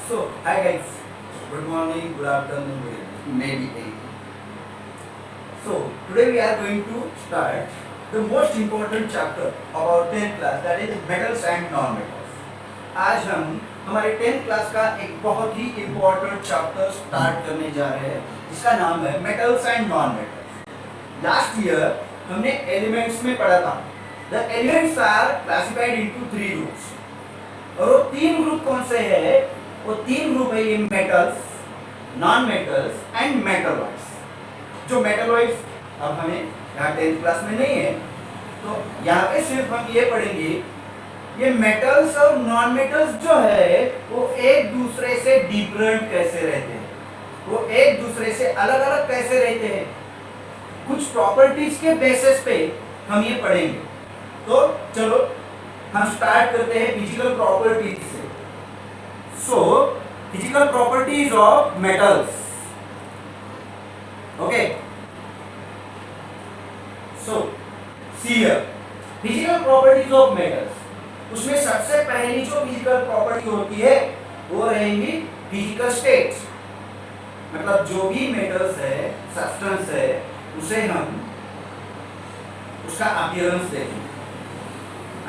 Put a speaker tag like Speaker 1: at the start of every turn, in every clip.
Speaker 1: So, hi guys. Good morning, good afternoon, good evening. Maybe. So, today we are going to start the most important chapter about 10th class, that is metals and non-metals. आज हम हमारे 10th class का एक बहुत ही important chapter start करने जा रहे हैं जिसका नाम है metals and non metals. Last year हमने एलिमेंट्स में पढ़ा था। The elements are classified into 3 groups और वो 3 ग्रुप कौन से हैं? वो 3 ग्रुप है ये metals, non metals and metalloids. जो मेटलॉइड्स अब हमें यहाँ 10th क्लास में नहीं है, तो यहाँ पे सिर्फ हम ये पढ़ेंगे ये मेटल्स और नॉन मेटल्स जो है वो एक दूसरे से डिफरेंट कैसे रहते हैं, वो एक दूसरे से अलग अलग कैसे रहते हैं, कुछ प्रॉपर्टीज के बेसिस पे हम ये पढ़ेंगे। तो चलो हम स्टार्ट करते हैं फिजिकल प्रॉपर्टीज से। So physical properties of metals. Okay, so see here physical properties of metals. उसमें सबसे पहली जो फिजिकल प्रॉपर्टी होती है वो रहेंगी फिजिकल स्टेट्स। मतलब जो भी मेटल्स है, सब्सटेंस है, उसे हम उसका अपीयरेंस देखेंगे।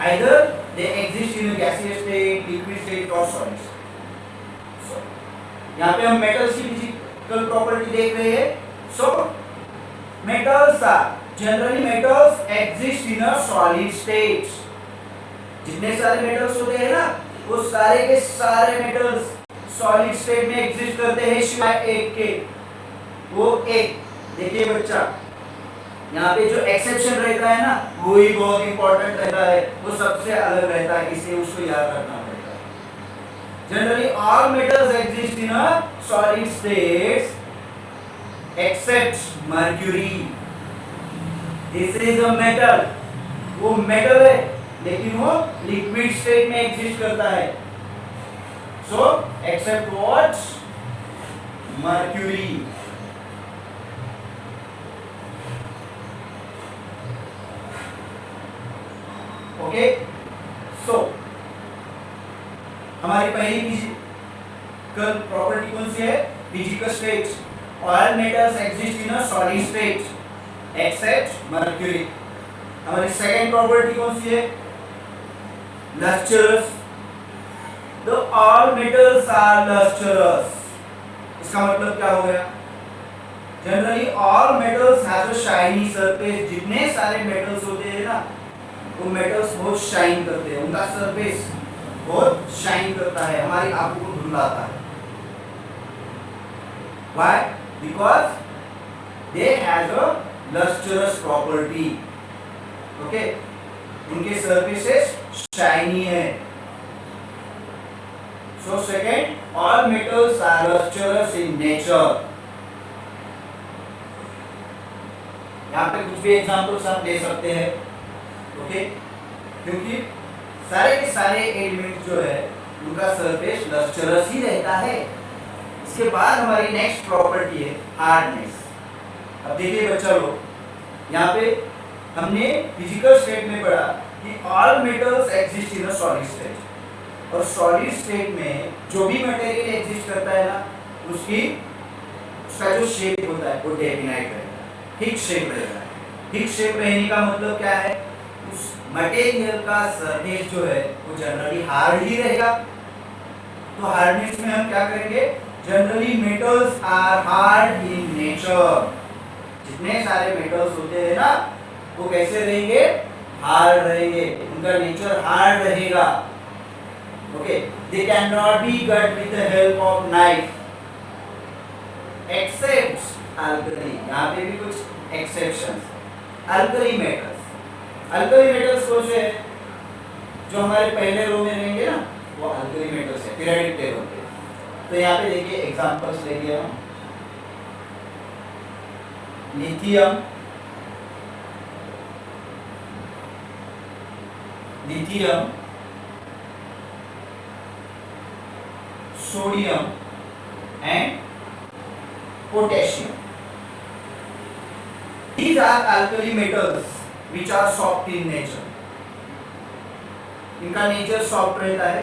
Speaker 1: Either they exist in a gaseous state, liquid state or solid state. So, यहाँ पे हम मेटल्स की फिजिकल प्रॉपर्टी देख रहे हैं। So, metals are generally metals exist in a solid state. जितने सारे मेटल्स होते हैं ना, वो सारे के सारे मेटल्स सॉलिड स्टेट में एग्जिस्ट करते हैं सिवाय एक के। वो एक देखिए बच्चा, यहाँ पे जो एक्सेप्शन रहता है ना वो ही बहुत इंपॉर्टेंट रहता है, वो सबसे अलग रहता है, इसलिए उसको याद रखना पड़ेगा। Generally all metals exist in a solid states except mercury. This is a metal, वो मेटल है लेकिन वो लिक्विड स्टेट में एग्जिस्ट करता है। So except what? Mercury. Okay, so हमारी पहली फिजिकल प्रॉपर्टी कौन सी है? Physical states. All metals exist in a solid state except mercury. हमारी सेकंड प्रॉपर्टी कौन सी है? Lustrous. The all metals are lustrous. इसका मतलब क्या हो गया? Generally all metals have a shiny surface. जितने सारे मेटल्स होते हैं ना, वो मेटल्स बहुत शाइन करते हैं, उनका सरफेस बहुत शाइन करता है, हमारी आंखों को धुंधलाता है। Why? Because they have a lustrous property. Okay, उनके सरफेसेस शाइनी है। So second, all metals are lustrous in nature. यहाँ पे कुछ भी एग्जांपल्स आप दे सकते हैं। ओके, क्योंकि सारे के सारे एलिमेंट जो है उनका सरफेस लस्ट्रस ही रहता है। इसके बाद हमारी नेक्स्ट प्रॉपर्टी है हार्डनेस। अब देखिए बच्चा लोग, यहाँ पे हमने फिजिकल स्टेट में पढ़ा कि all metals exist in a solid state, और सॉलिड स्टेट में जो भी मटेरियल एग्जिस्ट करता है ना, उसका जो शेप होता है वो डेफिनाइट रहेगा, फिक्स शेप रहेगा। फिक्स शेप रहने का मतलब क्या है? उस मटेरियल का सरफेस जो है वो जनरली हार्ड ही रहेगा। तो हार्डनेस में हम क्या करेंगे? Generally metals are hard in nature. जितने सारे मेटल्स होते हैं ना, वो कैसे रहेंगे? हार्ड रहेंगे, उनका नेचर हार्ड रहेगा। Okay, they can not be cut with the help of knife except alkali. यहाँ पे भी कुछ exceptions. Alkali metals, alkali metals कौन से हैं? जो हमारे पहले रो में रहेंगे ना, वो अल्कली मेटल्स है पीरियोडिक टेबल पे। तो यहाँ पे देखिए एग्जांपल्स लेंगे हम। Lithium, lithium, sodium and potassium. These are alkali metals which are soft in nature. इनका नेचर सॉफ्ट रहता है।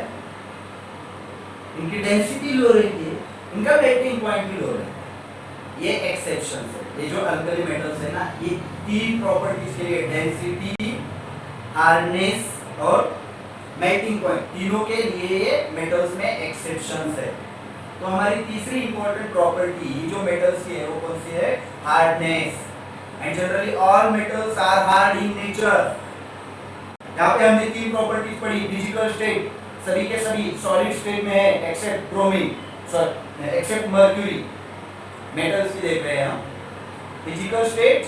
Speaker 1: इनकी डेंसिटी लो रहती है, इनका मेल्टिंग पॉइंट भी लो रहता है। ये एक्सेप्शन है। ये जो अल्कली मेटल्स है ना, ये तीन प्रॉपर्टीज के लिए, डेंसिटी, हार्डनेस और मेल्टिंग पॉइंट, तीनों के लिए ये मेटल्स में एक्सेप्शंस है। तो हमारी तीसरी इंपॉर्टेंट प्रॉपर्टी जो मेटल्स की है वो कौन सी है? Hardness. And generally all metals are hard in nature. यहाँ पे हमने तीन प्रॉपर्टीज पढ़ी। फिजिकल स्टेट सभी के सभी सॉलिड स्टेट में है except bromine, sorry except mercury. Metals की देख रहे हैं हम। फिजिकल स्टेट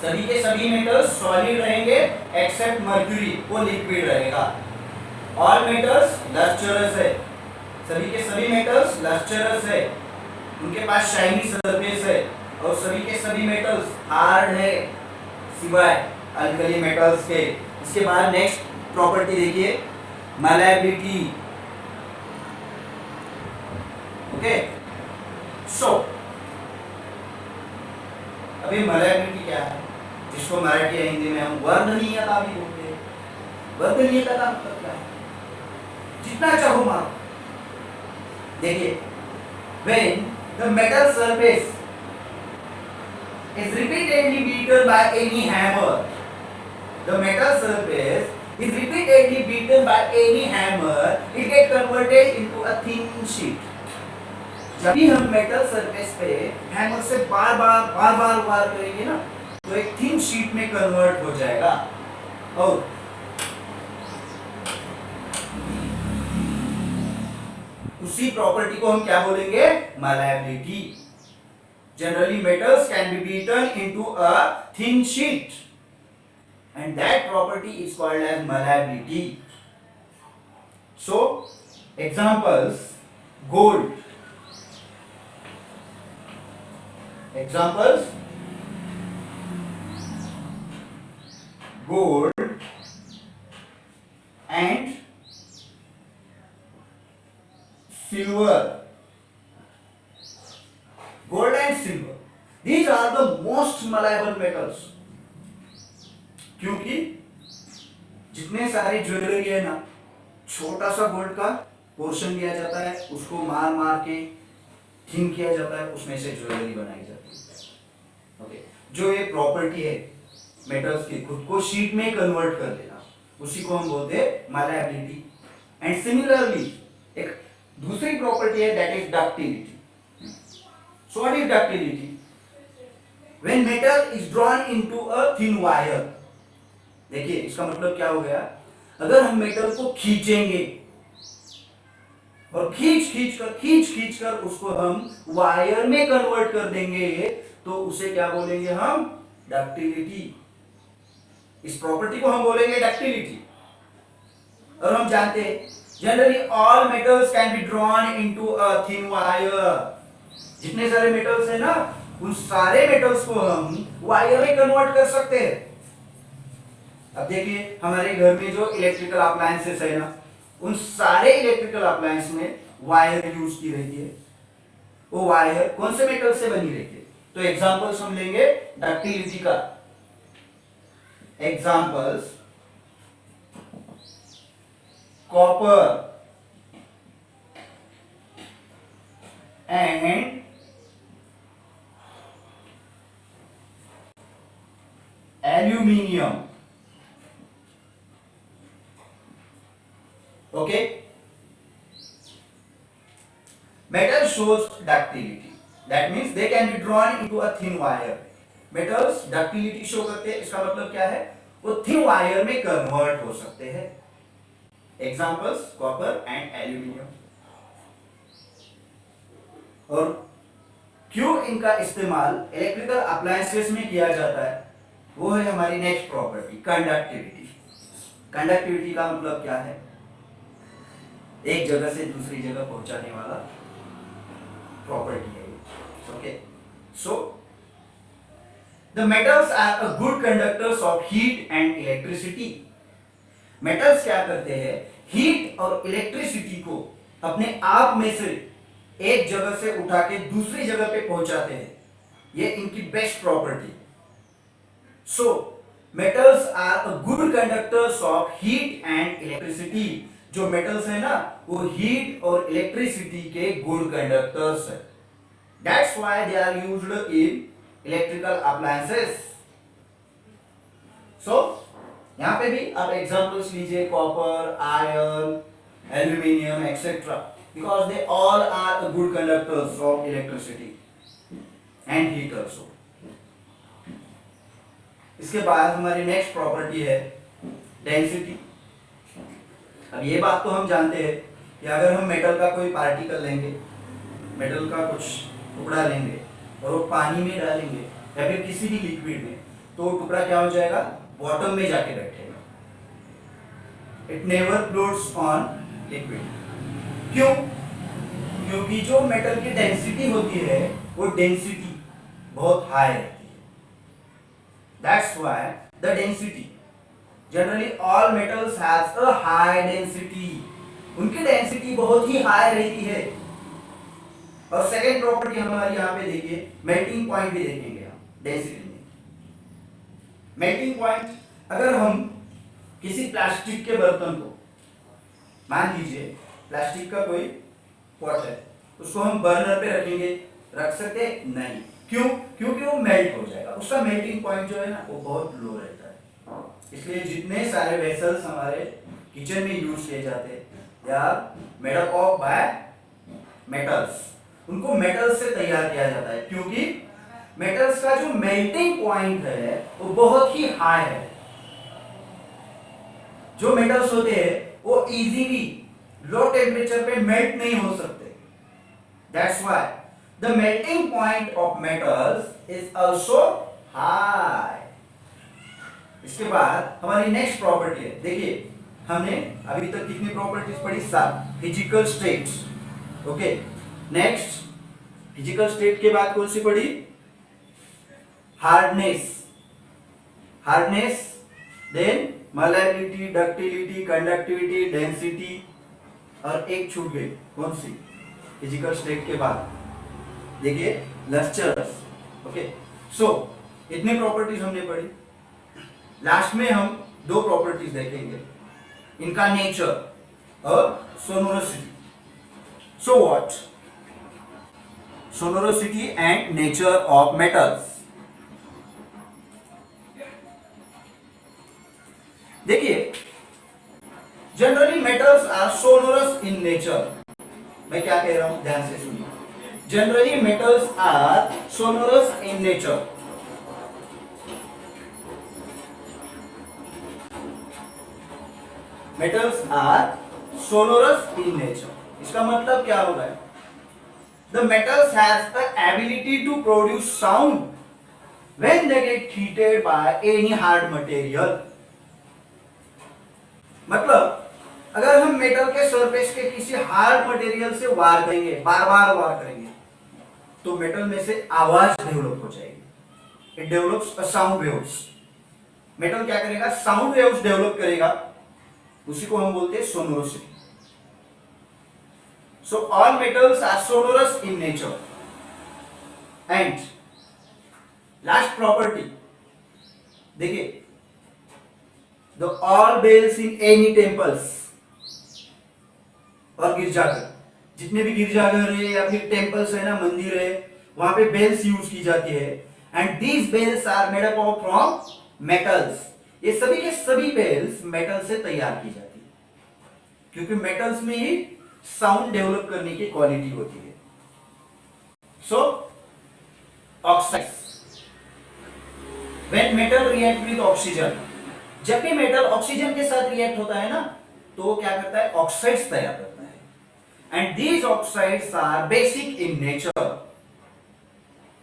Speaker 1: सभी के सभी मेटल्स सॉलिड रहेंगे एक्सेप्ट मर्क्यूरी, वो लिक्विड रहेगा। ऑल मेटल्स लस्टरस है, सभी के सभी मेटल्स लस्टरस है, उनके पास शाइनी सरफेस है। और सभी के सभी मेटल्स हार्ड है सिवाय अल्कली मेटल्स के। इसके बाद नेक्स्ट प्रॉपर्टी देखिए, malleability। ओके, सो अभी malleability क्या है, जिसको मराठी या हिंदी में हम वर्णनीयता भी बोलते हैं। वर्णनीयता का मतलब क्या है? जितना चाहो मारो। देखिए, when the metal surface is repeatedly beaten by any hammer, the metal surface is repeatedly beaten by any hammer, it get converted into a thin sheet। जब भी हम मेटल सरफेस पे हैमर से बार बार वार करेंगे ना, तो एक थिन शीट में कन्वर्ट हो जाएगा। और उसी प्रॉपर्टी को हम क्या बोलेंगे? malleability। Generally metals can be beaten into a thin sheet and that property is called as malleability। So examples, gold। Examples, gold and silver। Gold and silver, these are the most malleable metals। क्योंकि जितने सारे jewellery है ना, छोटा सा gold का portion लिया जाता है, उसको मार मार के थिन किया जाता है, उसमें से ज्वेलरी बनाई जाती है। ओके, जो ये प्रॉपर्टी है मेटल्स की, खुद को शीट में कन्वर्ट कर देना, उसी को हम बोलते हैं malleability। एंड सिमिलरली एक दूसरी प्रॉपर्टी है, that is ductility. So what is ductility? When metal is drawn into a thin wire. देखिए इसका मतलब क्या हो गया, अगर हम मेटल को खींचेंगे और खींच कर उसको हम वायर में कन्वर्ट कर देंगे, तो उसे क्या बोलेंगे हम? डक्टिलिटी। इस प्रॉपर्टी को हम बोलेंगे डक्टिलिटी। और हम जानते हैं generally all metals can be drawn into a thin wire. जितने सारे मेटल्स है ना, उन सारे मेटल्स को हम वायर में कन्वर्ट कर सकते हैं। अब देखिए हमारे घर में जो इलेक्ट्रिकल अप्लायंसेस है ना, उन सारे इलेक्ट्रिकल अप्लायंस में वायर यूज की रहती है। वो वायर कौन से मेटल से बनी रहती है? तो एग्जांपल्स हम लेंगे डक्टिलिटी का। Examples, copper and aluminium. Okay, metal shows ductility, that means they can be drawn into a thin wire। metals ductility show करते हैं, इसका मतलब क्या है? वो thin wire में कन्वर्ट हो सकते हैं। Examples, copper and aluminium. और क्यों इनका इस्तेमाल इलेक्ट्रिकल अप्लायंसेस में किया जाता है, वो है हमारी नेक्स्ट प्रॉपर्टी, कंडक्टिविटी। कंडक्टिविटी का मतलब क्या है? एक जगह से दूसरी जगह पहुंचाने वाला प्रॉपर्टी है। Okay, so the metals are a good conductors of heat and electricity. Metals क्या करते हैं? हीट और इलेक्ट्रिसिटी को अपने आप में से एक जगह से उठा के दूसरी जगह पे पहुंचाते हैं। ये इनकी best property. So metals are a good conductors of heat and electricity। जो मेटल्स है ना वो हीट और इलेक्ट्रिसिटी के गुड कंडक्टर्स है. That's why they are used in electrical appliances. So यहाँ पे भी आप एग्जांपल्स लीजिए, copper, iron, aluminium etcetera, because they all are good conductors of electricity and heat also. इसके बाद हमारी नेक्स्ट प्रॉपर्टी है डेंसिटी. अब ये बात तो हम जानते हैं कि अगर हम मेटल का कोई पार्टिकल लेंगे, मेटल का कुछ टुकड़ा लेंगे और वो पानी में डालेंगे या फिर किसी भी लिक्विड में, तो वो टुकड़ा क्या हो जाएगा, बॉटम में जाके बैठेगा. It never floats on liquid. क्यों? क्योंकि जो मेटल की डेंसिटी होती है वो डेंसिटी बहुत हाई रहती है. That's why the density, generally all metals has a high density. उनकी डेंसिटी बहुत ही हाई रहती है. और सेकेंड प्रॉपर्टी हमारी यहाँ पे देखिए, मेल्टिंग पॉइंट भी देखेंगे हम डेंसिटी में. मेल्टिंग पॉइंट, अगर हम किसी प्लास्टिक के बर्तन को, मान लीजिए प्लास्टिक का कोई पॉट है, उसको हम बर्नर पे रखेंगे, रख सकते नहीं. क्यों? क्योंकि वो मेल्ट हो जाएगा. उसका मेल्टिंग पॉइंट जो है ना वो बहुत लो रहता है. इसलिए जितने सारे वेसल्स हमारे किचन में यूज किए जाते हैं, they are made up of by metals. उनको मेटल्स से तैयार किया जाता है क्योंकि मेटल्स का जो मेल्टिंग पॉइंट है वो बहुत ही हाई है. जो मेटल्स होते हैं वो इजीली लो टेम्परेचर पे मेल्ट नहीं हो सकते. That's why the melting point of metals is also high. इसके बाद हमारी नेक्स्ट प्रॉपर्टी है, देखिए हमने अभी तक कितनी प्रॉपर्टीज पढ़ी, 7. Physical states. Okay, next physical state के बाद कौन सी पढ़ी, hardness. Hardness, then malleability, ductility, conductivity, density, और एक छूट गई, कौन सी, फिजिकल स्टेट के बाद देखिए लस्टर्स. ओके, सो इतनी प्रॉपर्टीज हमने पढ़ी. लास्ट में हम 2 प्रॉपर्टीज देखेंगे, इनका नेचर और sonorosity. So what, sonorosity and nature of metals. देखिए generally metals are sonorous in nature. मैं क्या कह रहा हूं, ध्यान से सुनिए. Generally metals are sonorous in nature. Metals are sonorous in nature. इसका मतलब क्या होगा, The metals has the ability to produce sound when they get heated by any hard material. मतलब अगर हम मेटल के सरफेस के किसी हार्ड मटेरियल से वार करेंगे, बार बार वार करेंगे, तो मेटल में से आवाज डेवलप हो जाएगी. It develops a sound waves. Metal क्या करेगा, साउंड वेव्स डेवलप करेगा, उसी को हम बोलते हैं sonorosity. So all metals are sonorous in nature. And last property देखिए, the all bells in any temples, और गिरजाघर, जितने भी गिरजाघर है या फिर टेम्पल्स है ना, मंदिर है, वहां पे बेल्स यूज की जाती है. And these bells are made up of from metals. ये सभी के सभी बेल्स मेटल से तैयार की जाती है क्योंकि मेटल्स में ही साउंड डेवलप करने की क्वालिटी होती है. So oxides, when metal react with oxygen, जब भी मेटल ऑक्सीजन के साथ रिएक्ट होता है ना, तो वो क्या करता है, ऑक्साइड्स तैयार करता है. And these oxides are basic in nature.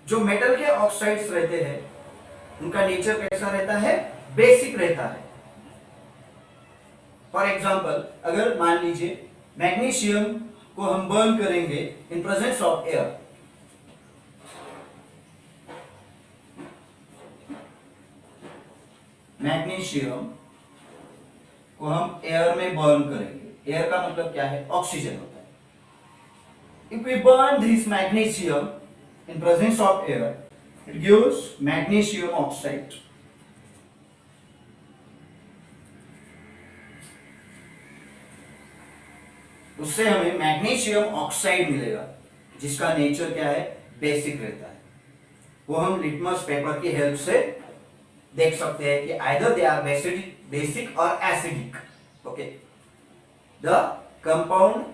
Speaker 1: जो मेटल के ऑक्साइड्स रहते हैं उनका नेचर कैसा रहता है, बेसिक रहता है. फॉर एग्जाम्पल, अगर मान लीजिए मैग्नीशियम को हम बर्न करेंगे in presence of air, magnesium को हम एयर में बर्न करेंगे. एयर का मतलब क्या है, ऑक्सीजन होता है. If we burn this magnesium in presence of air, it gives magnesium oxide. उससे हमें मैग्नीशियम ऑक्साइड मिलेगा, जिसका नेचर क्या है, बेसिक रहता है। वो हम लिटमस पेपर की हेल्प से देख सकते हैं कि आइदर दे आर बेसिक और एसिडिक। ओके, द कंपाउंड,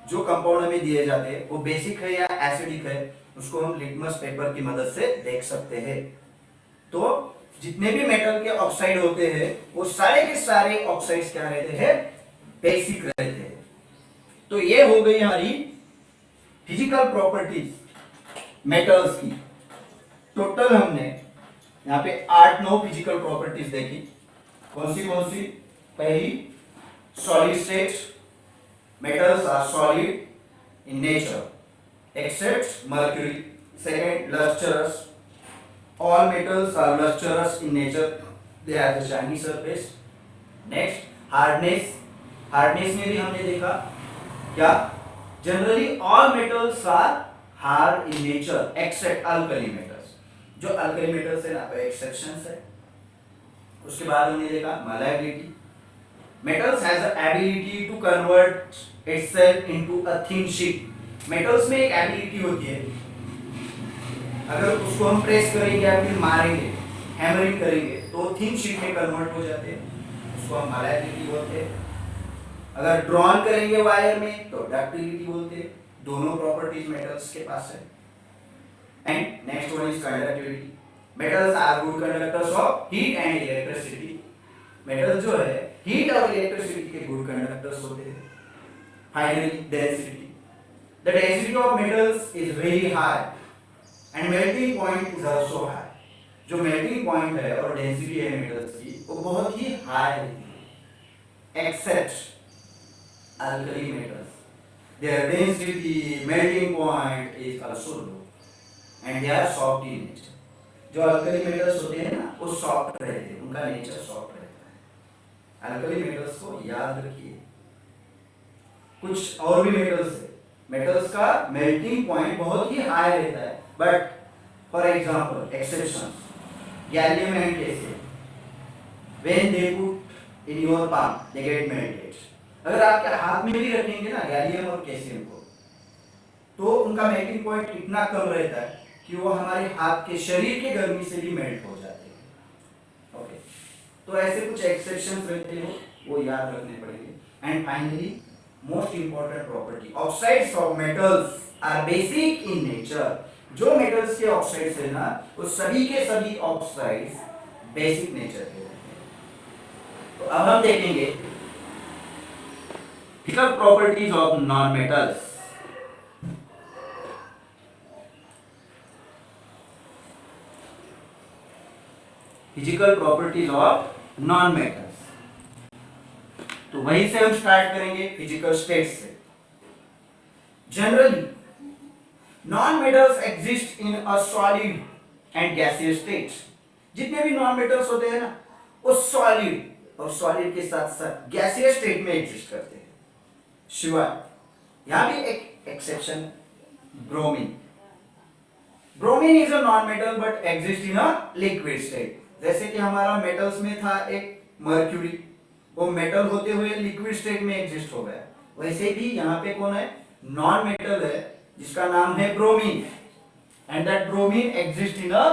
Speaker 1: जो कंपाउंड हमें दिए जाते हैं वो बेसिक है या एसिडिक है, उसको हम लिटमस पेपर की मदद से देख सकते हैं। तो जितने भी मेटल के ऑक्साइड होते हैं वो सारे के सारे ऑक्साइड्स क्या रहते हैं, बेसिक रहते हैं। तो ये हो गई हमारी फिजिकल प्रॉपर्टीज मेटल्स की। टोटल हमने यहाँ पे 8-9 फिजिकल प्रॉपर्टीज देखी। कौन सी? पहली, solid state, metals are solid in nature except mercury. Second, lustrous, all metals are lustrous in nature, they have a shiny surface. Next, hardness, hardness में भी हमने देखा क्या, generally all metals are hard in nature except alkali metals. जो alkali metals है ना, वो exceptions है। उसके बाद हमने देखा malleability, metals has the ability to convert itself into a thin sheet. metals में एक ability होती है, अगर उसको हम प्रेस करेंगे या फिर मारेंगे, हैमरिंग करेंगे, तो थिन शीट में कन्वर्ट हो जाते हैं, उसको हम malleability बोलते हैं। अगर ड्रॉन करेंगे वायर में तो डक्टिलिटी बोलते हैं। दोनों प्रॉपर्टीज मेटल्स के पास है। And next one is conductivity, metals are good conductors of heat and electricity. Metal जो है हीट और इलेक्ट्रिसिटी के गुड कंडक्टर्स होते हैं। Finally density, the density of metals is very high and melting point is also high. जो melting point है और density है मेटल्स की वो बहुत ही हाई है, accept alkali metals, their density melting point is also low and they are soft in nature. जो alkali metals होते हैं ना वो soft रहते हैं, उनका नेचर सॉफ्ट रहता है। alkali metals को याद रखिए। कुछ और भी मेटल्स है, मेटल्स का मेल्टिंग पॉइंट बहुत ही हाई रहता है, but for example exception gallium and calcium, when they put in your palm they get melted. अगर आपके हाथ में भी रखेंगे ना गैलियम और कैल्शियम को, तो उनका मेल्टिंग पॉइंट इतना कम रहता है कि वो हमारे हाथ के शरीर के गर्मी से भी मेल्ट हो जाते हैं। ओके, तो ऐसे कुछ एक्सेप्शंस रहते हैं, वो याद रखने पड़ेंगे। And finally most important property, oxides of metals are basic in nature. जो मेटल्स के ऑक्साइड्स है ना वो सभी के सभी ऑक्साइड्स बेसिक नेचर के होते हैं। तो अब हम देखेंगे physical properties of non-metals. Physical properties of non-metals. तो वहीं से हम स्टार्ट करेंगे फिजिकल स्टेट से। Generally non-metals exist in a solid and gaseous state. जितने भी non-metals होते हैं ना वो सॉलिड और सॉलिड के साथ साथ गैसियस स्टेट में एग्जिस्ट करते हैं। शिवाय यहां भी एक exception, bromine. Bromine is a non metal but exist in a liquid state. जैसे कि हमारा मेटल्स में था एक मर्क्यूरी, वो मेटल होते हुए लिक्विड स्टेट में एग्जिस्ट हो गया, वैसे भी यहाँ पे कौन है, नॉन मेटल है जिसका नाम है bromine, and that bromine exist in a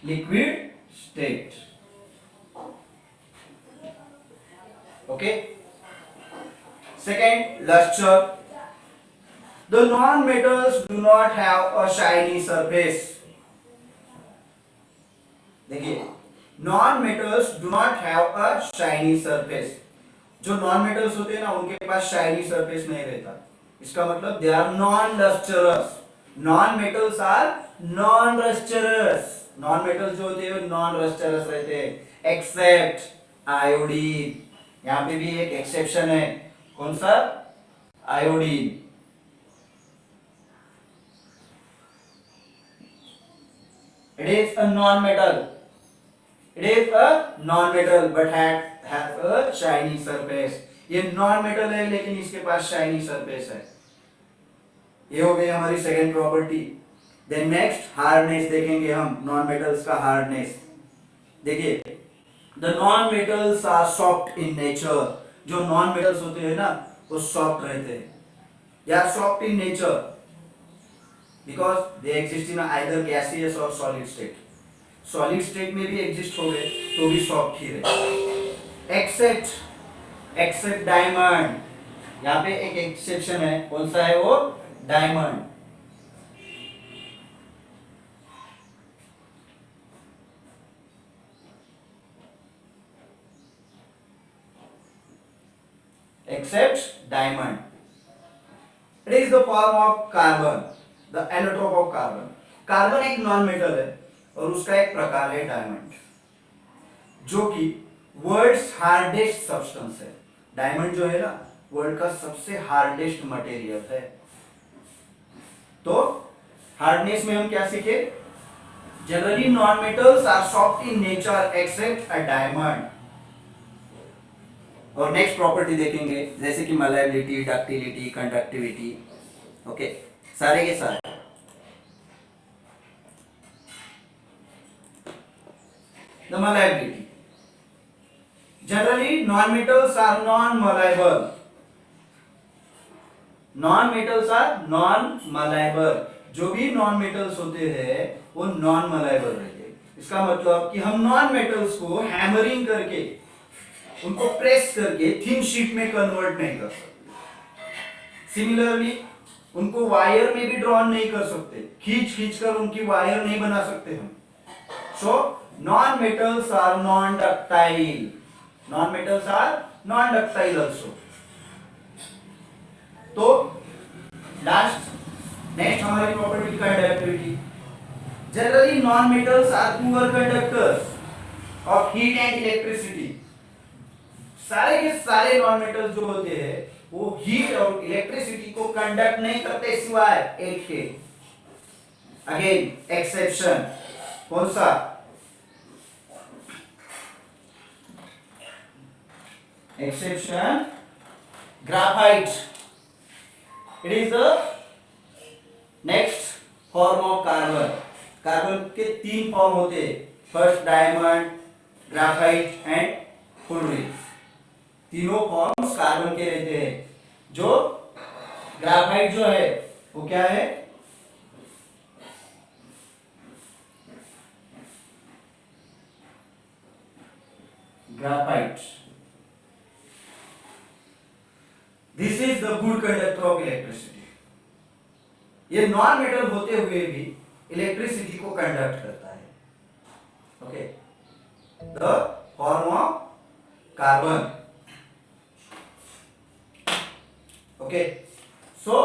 Speaker 1: liquid state. Okay, second, luster. The non-metals do not have a shiny surface. देखिए, non-metals do not have a shiny surface. जो non-metals होते हैं ना उनके पास shiny surface नहीं रहता। इसका मतलब they are non-lustrous. Non-metals are non-lustrous. Non-metals जो होते हैं non-lustrous रहते हैं, except iodine. यहाँ पे भी एक exception है, कौन सा, iodine. It is a non-metal. It is a non-metal but has a shiny surface. ये non-metal है लेकिन इसके पास shiny surface है। ये हो गई हमारी second property. Then next hardness देखेंगे हम, non-metals का hardness। देखिए, the non-metals are soft in nature. जो non-metals होते हैं ना वो सॉफ्ट रहते हैं, या soft in nature because they exist in either gaseous और सॉलिड स्टेट। सॉलिड स्टेट में भी एग्जिस्ट हो गए तो भी सॉफ्ट ही रहे। एक्सेप्ट डायमंड, यहाँ पे एक एक्सेप्शन है, कौन सा है वो? Diamond. Except diamond. It is the form of carbon, the allotrope of carbon. Carbon एक नॉन मेटल है और उसका एक प्रकार है डायमंड, जो कि वर्ल्ड्स हार्डेस्ट सब्सटेंस है। डायमंड जो है ना, वर्ल्ड का सबसे हार्डेस्ट मटेरियल है। तो हार्डनेस में हम क्या सीखे? Generally non metals are soft in nature except a diamond. और नेक्स्ट प्रॉपर्टी देखेंगे जैसे कि मलायबिलिटी, डक्टिलिटी, कंडक्टिविटी। ओके, सारे के सारे। The malleability, generally non metals are non malleable. Non metals are non malleable. जो भी नॉन मेटल्स होते हैं वो नॉन मलायबल रहते हैं। इसका मतलब कि हम नॉन मेटल्स को हैमरिंग करके, उनको प्रेस करके थिन शीट में कन्वर्ट नहीं कर सकते। सिमिलरली उनको वायर में भी ड्रॉ नहीं कर सकते, खींच कर उनकी वायर नहीं बना सकते हम। So non metals are non ductile. Non metals are non ductile also. तो नेक्स्ट हमारी property conductivity. Generally non metals are poor conductors of heat and electricity. सारे के सारे नॉन मेटल्स जो होते हैं वो हीट और इलेक्ट्रिसिटी को कंडक्ट नहीं करते सिवाय एक के। अगेन एक्सेप्शन, कौन सा? Exception graphite. It is the next form of carbon. Carbon के तीन फॉर्म होते हैं, फर्स्ट डायमंड, ग्राफाइट एंड फुलरिक। तीनों फॉर्म्स कार्बन के रहते हैं। जो ग्राफाइट जो है वो क्या है? Graphite, this is the good conductor of electricity. ये नॉन मेटल होते हुए भी इलेक्ट्रिसिटी को कंडक्ट करता है। Okay, the form of carbon. Okay, so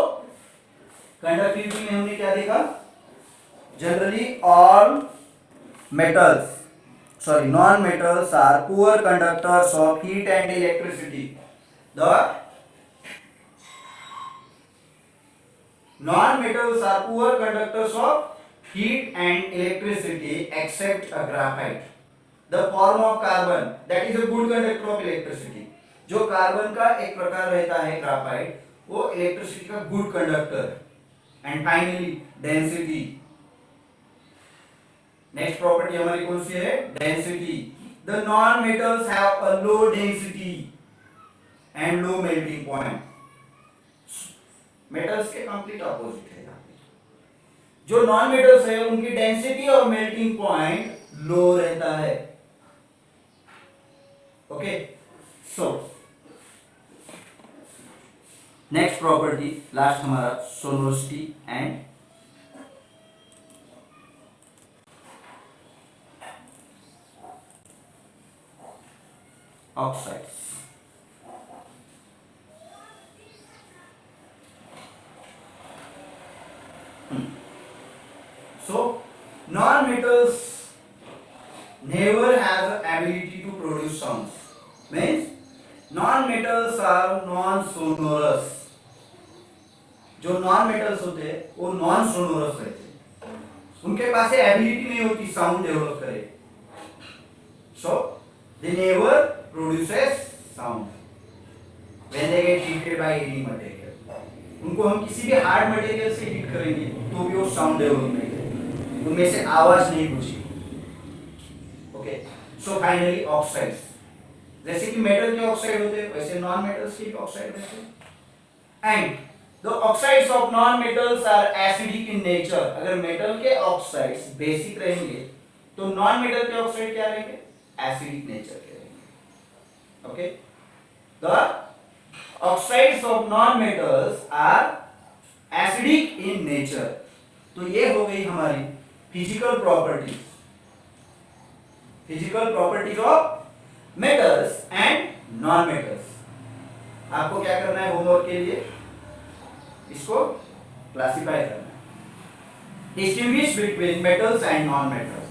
Speaker 1: conductivity में हमने क्या देखा? Generally all metals, sorry non metals are poor conductors of heat and electricity. The non metals are poor conductors of heat and electricity except a graphite. The form of carbon that is a good conductor of electricity. जो carbon का एक प्रकार रहता है graphite, वो electricity का good conductor. And finally density. Next property हमारी कौन सी है? Density. The non metals have a low density and low melting point. Metals के कंप्लीट ऑपोजिट है यहाँ पे। जो नॉन मेटल्स है उनकी डेंसिटी और मेल्टिंग पॉइंट लो रहता है। Okay, so next property, last हमारा sonosity and oxides. So non-metals never have the ability to produce sounds. Means non-metals are non-sonorous. जो non-metals होते हैं वो non-sonorous रहते हैं, उनके पास एबिलिटी नहीं होती साउंड डेवलप करे। So they never produces sound when they get heated by any material. उनको हम किसी भी हार्ड मटेरियल से हीट करेंगे तो भी वो साउंड डेवलप नहीं करेंगे, उनमें से आवाज नहीं गूंजेगी। Okay, so finally oxides. जैसे कि मेटल के ऑक्साइड होते हैं वैसे नॉन मेटल्स के ऑक्साइड रहते हैं। And the oxides of non metals are acidic in nature. अगर मेटल के ऑक्साइड्स बेसिक रहेंगे तो नॉन मेटल के ऑक्साइड क्या रहेंगे, एसिडिक नेचर के रहेंगे। Okay, the oxides of non metals are acidic in nature. तो ये हो गई हमारी physical properties, physical properties of metals and non metals. आपको क्या करना है होमवर्क के लिए, इसको क्लासिफाई करना है, distinguish between metals and non metals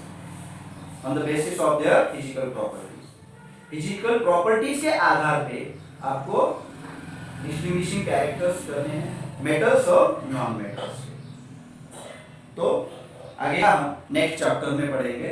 Speaker 1: on the basis of their physical properties. Physical properties के आधार पे आपको डिस्टिंग्विशिंग कैरेक्टर्स करने हैं मेटल्स और नॉन मेटल्स। तो आगे हम नेक्स्ट चैप्टर में पढ़ेंगे।